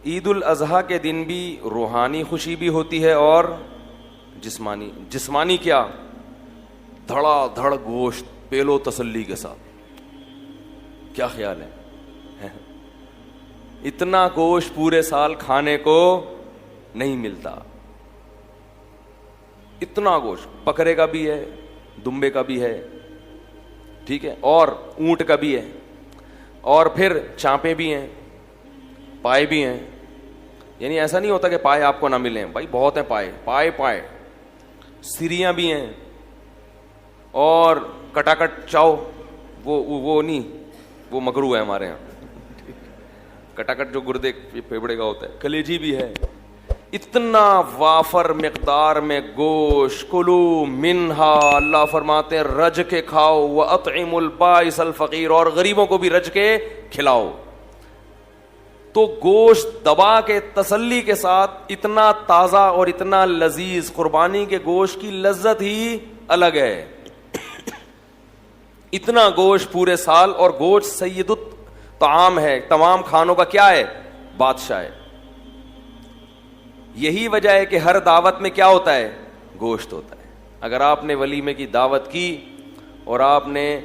عید الاضحیٰ کے دن بھی روحانی خوشی بھی ہوتی ہے اور جسمانی. جسمانی کیا؟ دھڑا دھڑ گوشت پیلو تسلی کے ساتھ. کیا خیال ہے؟ اتنا گوشت پورے سال کھانے کو نہیں ملتا. اتنا گوشت بکرے کا بھی ہے, دمبے کا بھی ہے, ٹھیک ہے, اور اونٹ کا بھی ہے, اور پھر چانپے بھی ہیں, پائے بھی ہیں. یعنی ایسا نہیں ہوتا کہ پائے آپ کو نہ ملیں, بھائی بہت ہیں پائے پائے پائے. سریاں بھی ہیں, اور کٹاکٹ چاؤ وہ نہیں, وہ مکروہ ہے ہمارے یہاں. کٹاکٹ جو گردے پھیپڑے کا ہوتا ہے. کلیجی بھی ہے. اتنا وافر مقدار میں گوشت. کلو منہا, اللہ فرماتے ہیں رج کے کھاؤ, وَأَطْعِمُ الْبَائِسَ الْفَقِيرَ, اور غریبوں کو بھی رج کے کھلاؤ. تو گوشت دبا کے تسلی کے ساتھ اتنا تازہ اور اتنا لذیذ. قربانی کے گوشت کی لذت ہی الگ ہے. اتنا گوشت پورے سال, اور گوشت سید الطعام ہے, تمام کھانوں کا کیا ہے؟ بادشاہ ہے. یہی وجہ ہے کہ ہر دعوت میں کیا ہوتا ہے؟ گوشت ہوتا ہے. اگر آپ نے ولیمے کی دعوت کی اور آپ نے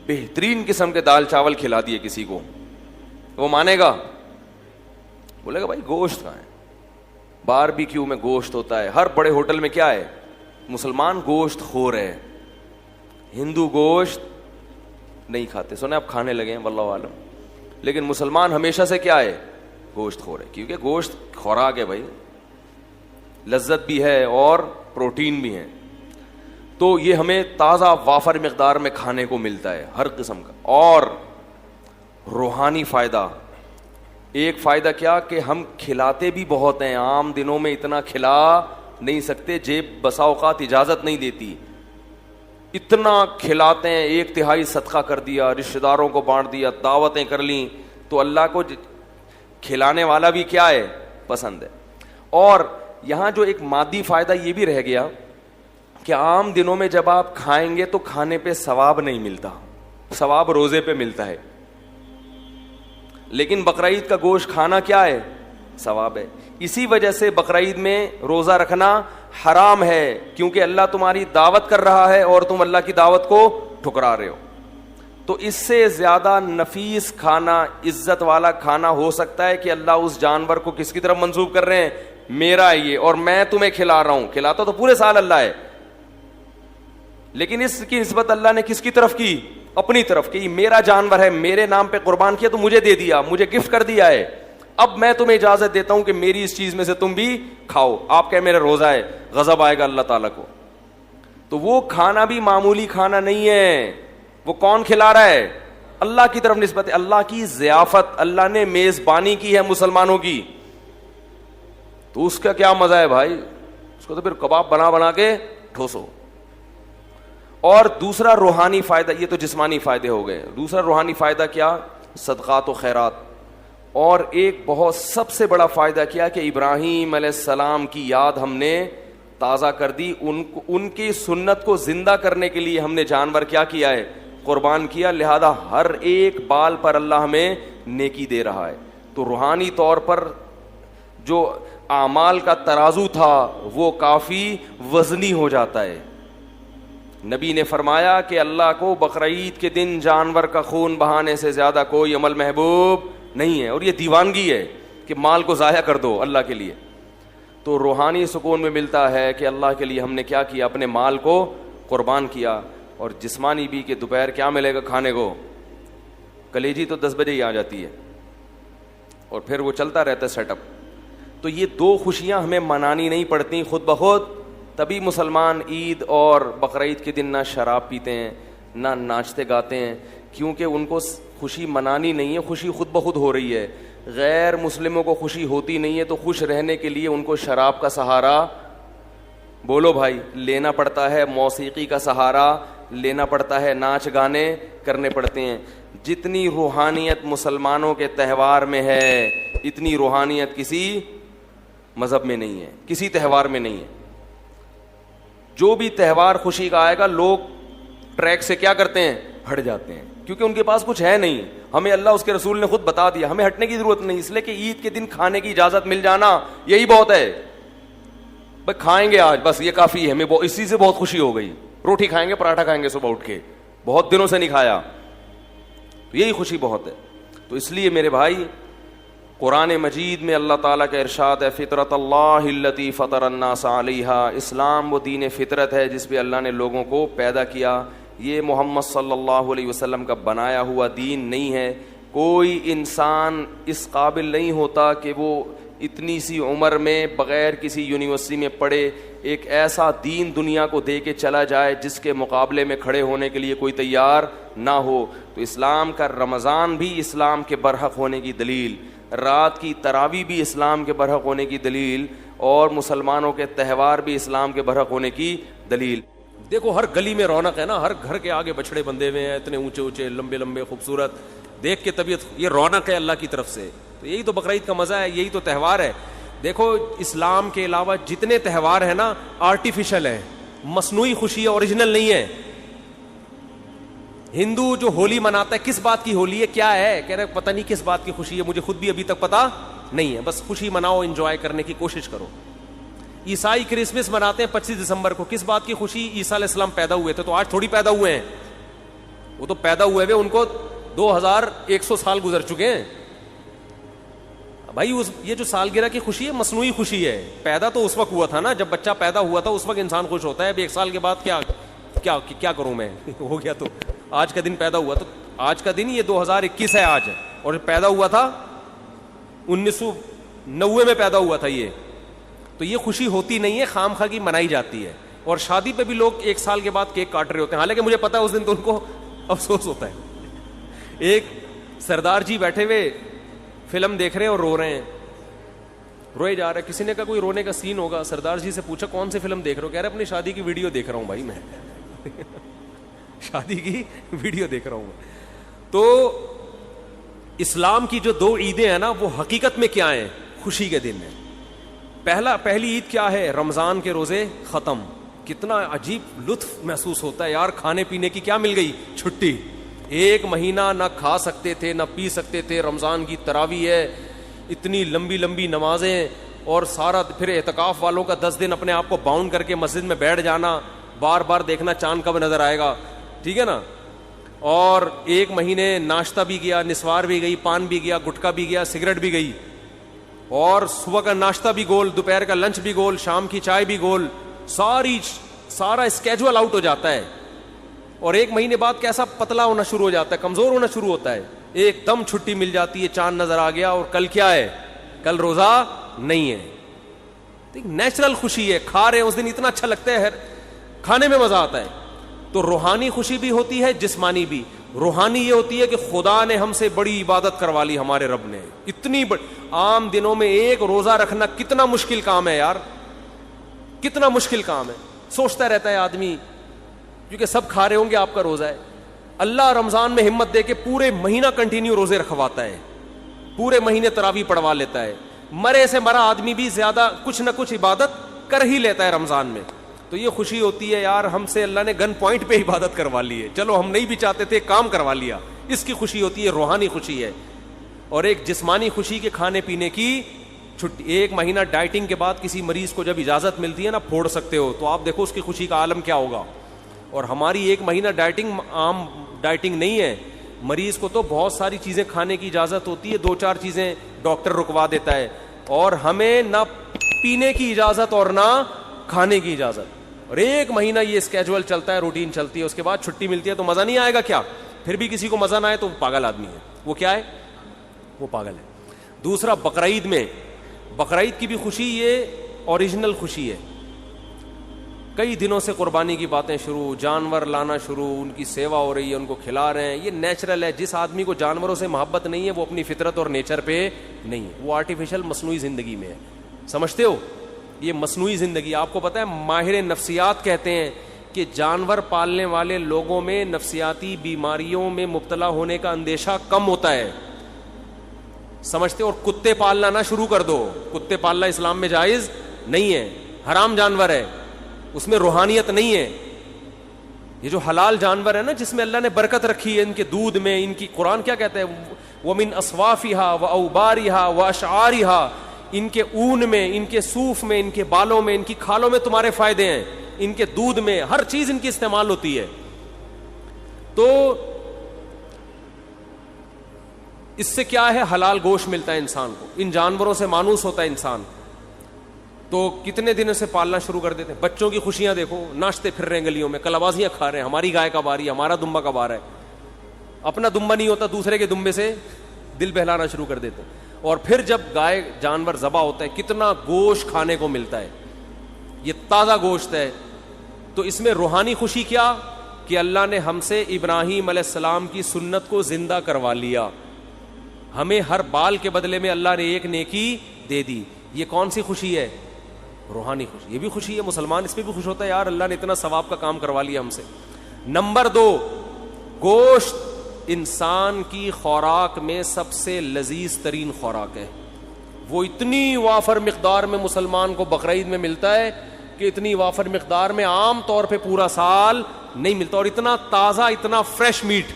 بہترین قسم کے دال چاول کھلا دیے کسی کو, وہ مانے گا؟ بولے گا بھائی گوشت کہاں ہے؟ باربیکیو میں گوشت ہوتا ہے. ہر بڑے ہوٹل میں کیا ہے؟ مسلمان گوشت خور ہے, ہندو گوشت نہیں کھاتے. سنے آپ کھانے لگے ہیں واللہ عالم, لیکن مسلمان ہمیشہ سے کیا ہے؟ گوشت خور ہے. کیونکہ گوشت خوراک ہے بھائی, لذت بھی ہے اور پروٹین بھی ہے. تو یہ ہمیں تازہ وافر مقدار میں کھانے کو ملتا ہے ہر قسم کا. اور روحانی فائدہ, ایک فائدہ کیا کہ ہم کھلاتے بھی بہت ہیں. عام دنوں میں اتنا کھلا نہیں سکتے, جیب بسا اوقات اجازت نہیں دیتی. اتنا کھلاتے ہیں, 1/3 صدقہ کر دیا, رشتہ داروں کو بانٹ دیا, دعوتیں کر لیں. تو اللہ کو کھلانے والا بھی کیا ہے؟ پسند ہے. اور یہاں جو ایک مادی فائدہ یہ بھی رہ گیا کہ عام دنوں میں جب آپ کھائیں گے تو کھانے پہ ثواب نہیں ملتا, ثواب روزے پہ ملتا ہے. لیکن بقرعید کا گوشت کھانا کیا ہے؟ ثواب ہے. اسی وجہ سے بقرعید میں روزہ رکھنا حرام ہے, کیونکہ اللہ تمہاری دعوت کر رہا ہے اور تم اللہ کی دعوت کو ٹھکرا رہے ہو. تو اس سے زیادہ نفیس کھانا, عزت والا کھانا ہو سکتا ہے کہ اللہ اس جانور کو کس کی طرف منسوب کر رہے ہیں؟ میرا ہے یہ, اور میں تمہیں کھلا رہا ہوں. کھلاتا تو پورے سال اللہ ہے, لیکن اس کی نسبت اللہ نے کس کی طرف کی؟ اپنی طرف. کہ یہ میرا جانور ہے, میرے نام پہ قربان کیا تو مجھے دے دیا, مجھے گفٹ کر دیا ہے. اب میں تمہیں اجازت دیتا ہوں کہ میری اس چیز میں سے تم بھی کھاؤ. آپ کہے میرا روزہ ہے, غضب آئے گا اللہ تعالیٰ کو. تو وہ کھانا بھی معمولی کھانا نہیں ہے. وہ کون کھلا رہا ہے؟ اللہ کی طرف نسبت ہے. اللہ کی ضیافت, اللہ نے میزبانی کی ہے مسلمانوں کی. تو اس کا کیا مزہ ہے بھائی, اس کو تو پھر کباب بنا بنا کے ٹھوسو. اور دوسرا روحانی فائدہ, یہ تو جسمانی فائدے ہو گئے. دوسرا روحانی فائدہ کیا؟ صدقات و خیرات. اور ایک بہت سب سے بڑا فائدہ کیا کہ ابراہیم علیہ السلام کی یاد ہم نے تازہ کر دی. ان کی سنت کو زندہ کرنے کے لیے ہم نے جانور کیا کیا ہے؟ قربان کیا. لہذا ہر ایک بال پر اللہ ہمیں نیکی دے رہا ہے. تو روحانی طور پر جو اعمال کا ترازو تھا وہ کافی وزنی ہو جاتا ہے. نبی نے فرمایا کہ اللہ کو بقرعید کے دن جانور کا خون بہانے سے زیادہ کوئی عمل محبوب نہیں ہے. اور یہ دیوانگی ہے کہ مال کو ضائع کر دو اللہ کے لیے. تو روحانی سکون میں ملتا ہے کہ اللہ کے لیے ہم نے کیا کیا؟ اپنے مال کو قربان کیا. اور جسمانی بھی کہ دوپہر کیا ملے گا کھانے کو؟ کلیجی تو 10 بجے ہی آ جاتی ہے, اور پھر وہ چلتا رہتا ہے سیٹ اپ. تو یہ دو خوشیاں ہمیں منانی نہیں پڑتی خود بخود. تبھی مسلمان عید اور بقرعید کے دن نہ شراب پیتے ہیں, نہ ناچتے گاتے ہیں, کیونکہ ان کو خوشی منانی نہیں ہے, خوشی خود بخود ہو رہی ہے. غیر مسلموں کو خوشی ہوتی نہیں ہے, تو خوش رہنے کے لیے ان کو شراب کا سہارا, بولو بھائی, لینا پڑتا ہے. موسیقی کا سہارا لینا پڑتا ہے, ناچ گانے کرنے پڑتے ہیں. جتنی روحانیت مسلمانوں کے تہوار میں ہے, اتنی روحانیت کسی مذہب میں نہیں ہے, کسی تہوار میں نہیں ہے. جو بھی تہوار خوشی کا آئے گا, لوگ ٹریک سے کیا کرتے ہیں؟ ہٹ جاتے ہیں. کیونکہ ان کے پاس کچھ ہے نہیں. ہمیں اللہ اس کے رسول نے خود بتا دیا, ہمیں ہٹنے کی ضرورت نہیں, اس لیے کہ عید کے دن کھانے کی اجازت مل جانا یہی بہت ہے. بھائی کھائیں گے آج, بس یہ کافی ہے, ہمیں اسی سے بہت خوشی ہو گئی. روٹی کھائیں گے, پراٹھا کھائیں گے صبح اٹھ کے, بہت دنوں سے نہیں کھایا, تو یہی خوشی بہت ہے. تو اس لیے میرے بھائی قرآن مجید میں اللہ تعالیٰ کا ارشاد ہے فطرت اللہ التی فطر الناس علیہا, اسلام وہ دین فطرت ہے جس پہ اللہ نے لوگوں کو پیدا کیا. یہ محمد صلی اللہ علیہ وسلم کا بنایا ہوا دین نہیں ہے. کوئی انسان اس قابل نہیں ہوتا کہ وہ اتنی سی عمر میں بغیر کسی یونیورسٹی میں پڑھے ایک ایسا دین دنیا کو دے کے چلا جائے جس کے مقابلے میں کھڑے ہونے کے لیے کوئی تیار نہ ہو. تو اسلام کا رمضان بھی اسلام کے برحق ہونے کی دلیل, رات کی تراویح بھی اسلام کے برحق ہونے کی دلیل, اور مسلمانوں کے تہوار بھی اسلام کے برحق ہونے کی دلیل. دیکھو ہر گلی میں رونق ہے نا, ہر گھر کے آگے بچڑے بندھے ہوئے ہیں, اتنے اونچے اونچے لمبے لمبے خوبصورت, دیکھ کے طبیعت, یہ رونق ہے اللہ کی طرف سے. تو یہی تو بقرعید کا مزہ ہے, یہی تو تہوار ہے. دیکھو اسلام کے علاوہ جتنے تہوار ہیں نا آرٹیفیشل ہیں, مصنوعی خوشی ہے, اوریجنل نہیں ہے. ہندو جو ہولی مناتا ہے کس بات کی ہولی ہے, کیا ہے, کہہ رہے پتہ نہیں کس بات کی خوشی ہے, مجھے خود بھی ابھی تک پتہ نہیں ہے, بس خوشی مناؤ, انجوائے کرنے کی کوشش کرو. عیسائی کرسمس مناتے ہیں 25 دسمبر کو, کس بات کی خوشی, عیسیٰ علیہ السلام پیدا ہوئے تھے, تو آج تھوڑی پیدا ہوئے ہیں, وہ تو پیدا ہوئے ہوئے ان کو 2100 سال گزر چکے ہیں بھائی. یہ جو سالگرہ کی خوشی ہے مصنوعی خوشی ہے, پیدا تو اس وقت ہوا تھا نا جب بچہ پیدا ہوا تھا, اس وقت انسان خوش ہوتا ہے. اب 1 سال کے بعد کیا کروں میں, ہو گیا تو آج کا دن پیدا ہوا, تو آج کا دن یہ 2021 ہے آج, اور پیدا ہوا تھا 1990 میں پیدا ہوا تھا یہ. تو یہ خوشی ہوتی نہیں ہے, خام خواہ کی منائی جاتی ہے. اور شادی پہ بھی لوگ 1 سال کے بعد کیک کاٹ رہے ہوتے ہیں, حالانکہ مجھے پتا ہے اس دن تو ان کو افسوس ہوتا ہے. ایک سردار جی بیٹھے ہوئے فلم دیکھ رہے ہیں اور رو رہے ہیں, روئے جا رہے ہیں. کسی نے کہا کوئی رونے کا سین ہوگا, سردار جی سے پوچھا کون سی فلم دیکھ رہے ہو, کہہ رہے اپنی شادی کی ویڈیو دیکھ رہا ہوں بھائی, میں شادی کی ویڈیو دیکھ رہا ہوں. تو اسلام کی جو 2 عیدیں ہیں نا وہ حقیقت میں کیا ہیں, خوشی کے دن ہیں. پہلی عید کیا ہے, رمضان کے روزے ختم. کتنا عجیب لطف محسوس ہوتا ہے یار, کھانے پینے کی کیا مل گئی چھٹی. 1 مہینہ نہ کھا سکتے تھے نہ پی سکتے تھے, رمضان کی تراویح ہے, اتنی لمبی لمبی نمازیں, اور سارا پھر اعتکاف والوں کا 10 دن اپنے آپ کو باؤنڈ کر کے مسجد میں بیٹھ جانا, بار بار دیکھنا چاند کب نظر آئے گا, ٹھیک ہے نا. اور 1 مہینے ناشتہ بھی گیا, نسوار بھی گئی, پان بھی گیا, گٹکا بھی گیا, سگریٹ بھی گئی, اور صبح کا ناشتہ بھی گول, دوپہر کا لنچ بھی گول, شام کی چائے بھی گول, سارا اسکیجول آؤٹ ہو جاتا ہے. اور 1 مہینے بعد کیسا پتلا ہونا شروع ہو جاتا ہے, کمزور ہونا شروع ہوتا ہے. ایک دم چھٹی مل جاتی ہے, چاند نظر آ گیا, اور کل کیا ہے, کل روزہ نہیں ہے. نیچرل خوشی ہے, کھا رہے ہیں اس دن اتنا اچھا لگتا ہے, کھانے میں مزہ آتا ہے. تو روحانی خوشی بھی ہوتی ہے, جسمانی بھی. روحانی یہ ہوتی ہے کہ خدا نے ہم سے بڑی عبادت کروا لی, ہمارے رب نے اتنی عام دنوں میں 1 روزہ رکھنا کتنا مشکل کام ہے یار, کتنا مشکل کام ہے. سوچتا رہتا ہے آدمی, کیونکہ سب کھا رہے ہوں گے, آپ کا روزہ ہے. اللہ رمضان میں ہمت دے کے پورے مہینہ کنٹینیو روزے رکھواتا ہے, پورے مہینے تراویح پڑھوا لیتا ہے. مرے سے مرا آدمی بھی زیادہ کچھ نہ کچھ عبادت کر ہی لیتا ہے رمضان میں. تو یہ خوشی ہوتی ہے یار, ہم سے اللہ نے گن پوائنٹ پہ عبادت کروا لی ہے, چلو ہم نہیں بھی چاہتے تھے, کام کروا لیا. اس کی خوشی ہوتی ہے, روحانی خوشی ہے. اور ایک جسمانی خوشی کے کھانے پینے کی چھٹی. 1 مہینہ ڈائٹنگ کے بعد کسی مریض کو جب اجازت ملتی ہے نا, پھوڑ سکتے ہو, تو آپ دیکھو اس کی خوشی کا عالم کیا ہوگا. اور ہماری 1 مہینہ ڈائٹنگ عام ڈائٹنگ نہیں ہے. مریض کو تو بہت ساری چیزیں کھانے کی اجازت ہوتی ہے, 2-4 چیزیں ڈاکٹر رکوا دیتا ہے, اور ہمیں نہ پینے کی اجازت اور نہ کھانے کی اجازت. اور 1 مہینہ یہ اسکیجول چلتا ہے, روٹین چلتی ہے, اس کے بعد چھٹی ملتی ہے, تو مزہ نہیں آئے گا کیا. پھر بھی کسی کو مزہ نہ آئے تو پاگل آدمی ہے. وہ کیا ہے, وہ پاگل ہے. دوسرا بقرعید میں, بقرعید کی بھی خوشی یہ اوریجنل خوشی ہے. کئی دنوں سے قربانی کی باتیں شروع, جانور لانا شروع, ان کی سیوا ہو رہی ہے, ان کو کھلا رہے ہیں. یہ نیچرل ہے. جس آدمی کو جانوروں سے محبت نہیں ہے وہ اپنی فطرت اور نیچر پہ نہیں ہے, وہ آرٹیفیشل مصنوعی زندگی میں ہے. سمجھتے ہو, یہ مصنوعی زندگی. آپ کو پتہ ہے ماہر نفسیات کہتے ہیں کہ جانور پالنے والے لوگوں میں نفسیاتی بیماریوں میں مبتلا ہونے کا اندیشہ کم ہوتا ہے. سمجھتے ہو. اور کتے پالنا نہ شروع کر دو, کتے پالنا اسلام میں جائز نہیں ہے, حرام جانور ہے, اس میں روحانیت نہیں ہے. یہ جو حلال جانور ہے نا جس میں اللہ نے برکت رکھی ہے، ان کے دودھ میں، ان کی قرآن کیا کہتا ہے، وَمِنْ أَصْوَافِهَا وَأَوْبَارِهَا وَأَشْعَارِهَا، ان کے اون میں، ان کے صوف میں، ان کے بالوں میں، ان کی کھالوں میں تمہارے فائدے ہیں، ان کے دودھ میں، ہر چیز ان کی استعمال ہوتی ہے. تو اس سے کیا ہے، حلال گوشت ملتا ہے انسان کو، ان جانوروں سے مانوس ہوتا ہے انسان. تو کتنے دنوں سے پالنا شروع کر دیتے ہیں. بچوں کی خوشیاں دیکھو، ناچتے پھر رہے ہیں گلیوں میں، کلبازیاں کھا رہے ہیں، ہماری گائے کب آ رہی ہے، ہمارا دمبا کب آ رہا ہے. اپنا دمبا نہیں ہوتا، دوسرے کے دمبے سے دل بہلانا شروع کر دیتے ہیں. اور پھر جب گائے جانور ذبح ہوتا ہے کتنا گوشت کھانے کو ملتا ہے، یہ تازہ گوشت ہے. تو اس میں روحانی خوشی کیا کہ اللہ نے ہم سے ابراہیم علیہ السلام کی سنت کو زندہ کروا لیا، ہمیں ہر بال کے بدلے میں اللہ نے ایک نیکی دے دی. یہ کون سی خوشی ہے؟ روحانی خوشی. یہ بھی خوشی ہے، مسلمان اس پہ بھی خوش ہوتا ہے، یار اللہ نے اتنا ثواب کا کام کروا لیا ہم سے. نمبر 2، گوشت انسان کی خوراک میں سب سے لذیذ ترین خوراک ہے. وہ اتنی وافر مقدار میں مسلمان کو بقرعید میں ملتا ہے کہ اتنی وافر مقدار میں عام طور پہ پورا سال نہیں ملتا. اور اتنا تازہ، اتنا فریش میٹ،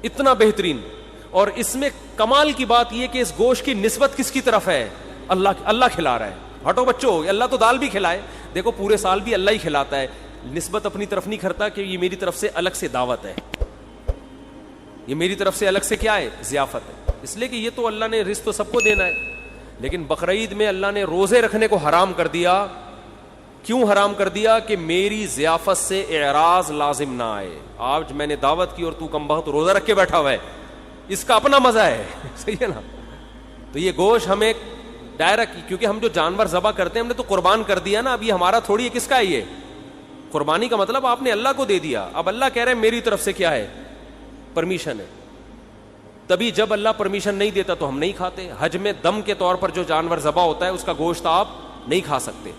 اتنا بہترین. اور اس میں کمال کی بات یہ کہ اس گوشت کی نسبت کس کی طرف ہے؟ اللہ کھلا رہا ہے. ہٹو بچوں، اللہ تو دال بھی کھلائے، دیکھو پورے سال بھی اللہ ہی کھلاتا ہے. نسبت اپنی طرف نہیں کرتا کہ یہ میری طرف سے الگ سے دعوت ہے، یہ میری طرف سے الگ سے کیا ہے، ضیافت ہے. اس لیے کہ یہ تو اللہ نے رزق تو سب کو دینا ہے. لیکن بقرعید میں اللہ نے روزے رکھنے کو حرام کر دیا. کیوں حرام کر دیا؟ کہ میری ضیافت سے اعراض لازم نہ آئے. آج میں نے دعوت کی اور تو کم بخت روزہ رکھ کے بیٹھا ہوا ہے، اس کا اپنا مزہ ہے. صحیح ہے نا؟ تو یہ گوشت ہمیں ڈائریکٹ، کیونکہ ہم جو جانور ذبح کرتے ہیں ہم نے تو قربان کر دیا نا. اب یہ ہمارا تھوڑی ہے، کس کا ہے؟ یہ قربانی کا مطلب آپ نے اللہ کو دے دیا. اب اللہ کہہ رہے ہیں میری طرف سے کیا ہے، پرمیشن ہے. تبھی جب اللہ پرمیشن نہیں دیتا تو ہم نہیں کھاتے. حج میں دم کے طور پر جو جانور ذبح ہوتا ہے اس کا گوشت آپ نہیں کھا سکتے،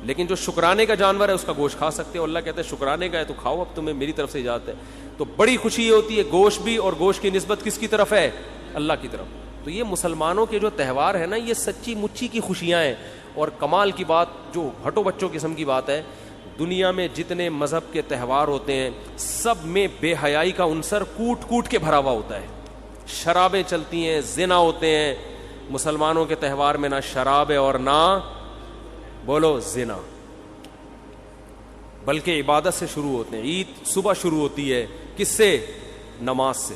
لیکن جو شکرانے کا جانور ہے اس کا گوشت کھا سکتے. اور اللہ کہتا ہے شکرانے کا ہے تو کھاؤ، اب تمہیں میری طرف سے اجازت ہے. تو بڑی خوشی یہ ہوتی ہے گوشت بھی، اور گوشت کی نسبت کس کی طرف ہے؟ اللہ کی طرف. تو یہ مسلمانوں کے جو تہوار ہے نا، یہ سچی مچی کی خوشیاں ہیں. اور کمال کی بات، جو ہٹو بچوں قسم کی بات ہے، دنیا میں جتنے مذہب کے تہوار ہوتے ہیں سب میں بے حیائی کا عنصر کوٹ کوٹ کے بھرا ہوا ہوتا ہے. شرابیں چلتی ہیں، زنا ہوتے ہیں. مسلمانوں کے تہوار میں نہ شراب ہے اور نہ بولو زنا، بلکہ عبادت سے شروع ہوتے ہیں. عید صبح شروع ہوتی ہے کس سے؟ نماز سے.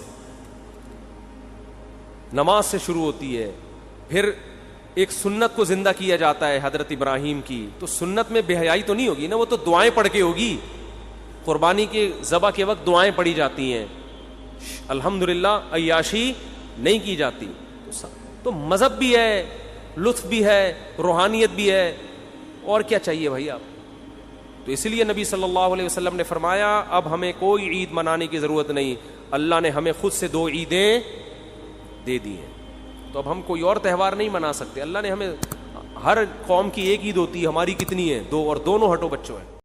نماز سے شروع ہوتی ہے. پھر ایک سنت کو زندہ کیا جاتا ہے حضرت ابراہیم کی. تو سنت میں بے حیائی تو نہیں ہوگی نا، وہ تو دعائیں پڑھ کے ہوگی. قربانی کے ذبح کے وقت دعائیں پڑھی جاتی ہیں، الحمدللہ عیاشی نہیں کی جاتی. تو مذہب بھی ہے، لطف بھی ہے، روحانیت بھی ہے، اور کیا چاہیے بھائی آپ. تو اس لیے نبی صلی اللہ علیہ وسلم نے فرمایا اب ہمیں کوئی عید منانے کی ضرورت نہیں، اللہ نے ہمیں خود سے 2 عیدیں دے دی ہیں. تو اب ہم کوئی اور تہوار نہیں منا سکتے. اللہ نے ہمیں، ہر قوم کی ایک عید ہوتی ہے، ہماری کتنی ہے؟ 2، اور دونوں ہٹو بچوں ہیں.